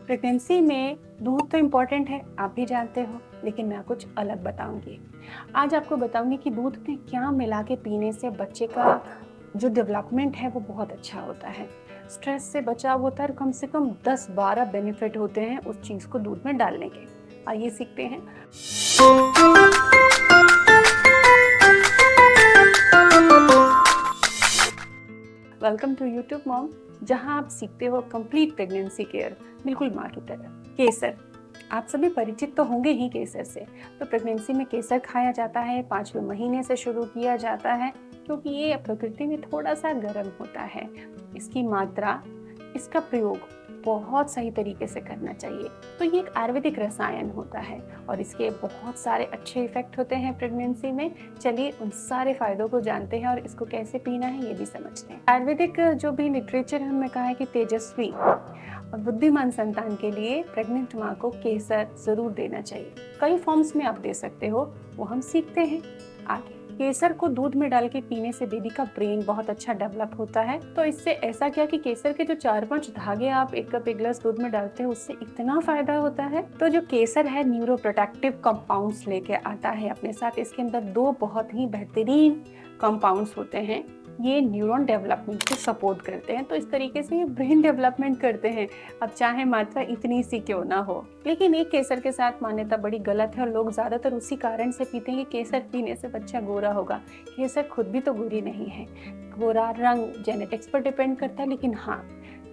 Pregnancy में दूध तो इम्पॉर्टेंट है, आप भी जानते हो, लेकिन मैं कुछ अलग बताऊंगी। आज आपको बताऊंगी कि दूध में क्या मिला के पीने से बच्चे का जो डेवलपमेंट है वो बहुत अच्छा होता है, स्ट्रेस से बचाव होता है और कम से कम 10-12 बेनिफिट होते हैं उस चीज़ को दूध में डालने के। आइए सीखते हैं। वेलकम टू यूट्यूब मॉम, जहां आप सीखते हो कंप्लीट प्रेगनेंसी केयर, बिल्कुल माँ की तरह। केसर, आप सभी परिचित तो होंगे ही केसर से। तो प्रेगनेंसी में केसर खाया जाता है, 5वें महीने से शुरू किया जाता है, क्योंकि ये प्रकृति में थोड़ा सा गर्म होता है। इसकी मात्रा, इसका प्रयोग बहुत सही तरीके से करना चाहिए। तो ये एक आयुर्वेदिक रसायन होता है और इसके बहुत सारे अच्छे इफेक्ट होते हैं प्रेगनेंसी में। चलिए उन सारे फायदों को जानते हैं और इसको कैसे पीना है ये भी समझते हैं। आयुर्वेदिक जो भी लिटरेचर है उनमें कहा है कि तेजस्वी और बुद्धिमान संतान के लिए प्रेग्नेंट माँ को केसर जरूर देना चाहिए। कई फॉर्म्स में आप दे सकते हो, वो हम सीखते हैं आगे। केसर को दूध में डाल के पीने से बेबी का ब्रेन बहुत अच्छा डेवलप होता है। तो इससे ऐसा क्या कि केसर के जो 4-5 धागे आप एक कप एक गिलास दूध में डालते हो, उससे इतना फायदा होता है। तो जो केसर है न्यूरो प्रोटेक्टिव कंपाउंड्स लेके आता है अपने साथ। इसके अंदर 2 बहुत ही बेहतरीन कंपाउंड्स होते हैं। ये न्यूरॉन डेवलपमेंट को सपोर्ट करते हैं, तो इस तरीके से ये ब्रेन डेवलपमेंट करते हैं। अब चाहे मात्रा इतनी सी क्यों ना हो, लेकिन एक केसर के साथ मान्यता बड़ी गलत है और लोग ज्यादातर उसी कारण से पीते हैं कि केसर पीने से बच्चा गोरा होगा। केसर खुद भी तो गोरी नहीं है। गोरा रंग जेनेटिक्स पर डिपेंड करता है, लेकिन हाँ,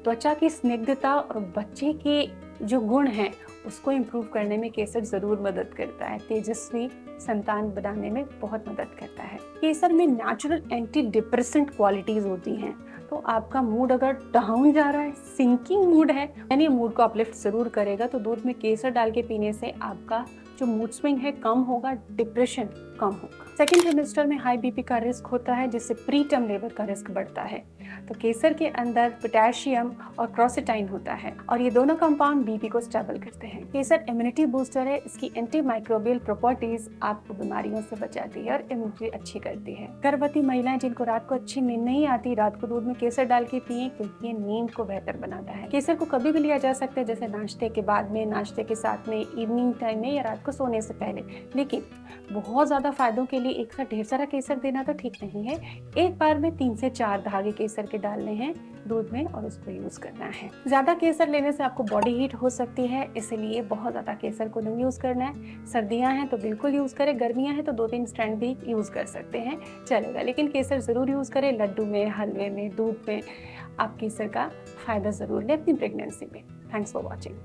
त्वचा की स्निग्धता और बच्चे के जो गुण हैं उसको इम्प्रूव करने में केसर जरूर मदद करता है। तेजस्वी संतान बनाने में बहुत मदद करता है। केसर में नेचुरल एंटी डिप्रेसेंट क्वालिटीज होती हैं। तो आपका मूड अगर डाउन जा रहा है, सिंकिंग मूड है, यानी मूड को अपलिफ्ट जरूर करेगा। तो दूध में केसर डाल के पीने से आपका जो मूड स्विंग है कम होगा, डिप्रेशन कम होगा। सेकेंड ट्राइमेस्टर में हाई बीपी का रिस्क होता है, जिससे प्री टर्म लेबर का रिस्क बढ़ता है। तो केसर के अंदर पोटेशियम और क्रोसिटाइन होता है और ये दोनों कंपाउंड बीपी को स्टेबल करते हैं। केसर इम्यूनिटी बूस्टर है। इसकी एंटी माइक्रोबियल प्रॉपर्टीज आपको बीमारियों से बचाती है और इम्यूनिटी अच्छी करती है। गर्भवती महिलाएं जिनको रात को अच्छी नींद नहीं आती, रात को दूध में केसर डाल के पिए, क्योंकि ये नींद को बेहतर बनाता है। केसर को कभी भी लिया जा सकता है, जैसे नाश्ते के बाद में, नाश्ते के साथ में, इवनिंग टाइम में या रात को सोने से पहले। लेकिन बहुत ज्यादा फायदों के लिए एक साथ ढेर सारा केसर देना तो ठीक नहीं है। एक बार में 3 से 4 धागे केसर के डालने हैं दूध में और उसको यूज करना है। ज्यादा केसर लेने से आपको बॉडी हीट हो सकती है, इसलिए बहुत ज्यादा केसर को नहीं यूज करना है। सर्दियां हैं तो बिल्कुल यूज करें, गर्मियां हैं तो 2-3 स्ट्रैंड भी यूज कर सकते हैं, चलेगा। लेकिन केसर जरूर यूज करें, लड्डू में, हलवे में, दूध में। आप केसर का फायदा जरूर लें अपनी प्रेगनेंसी में। Thanks for watching.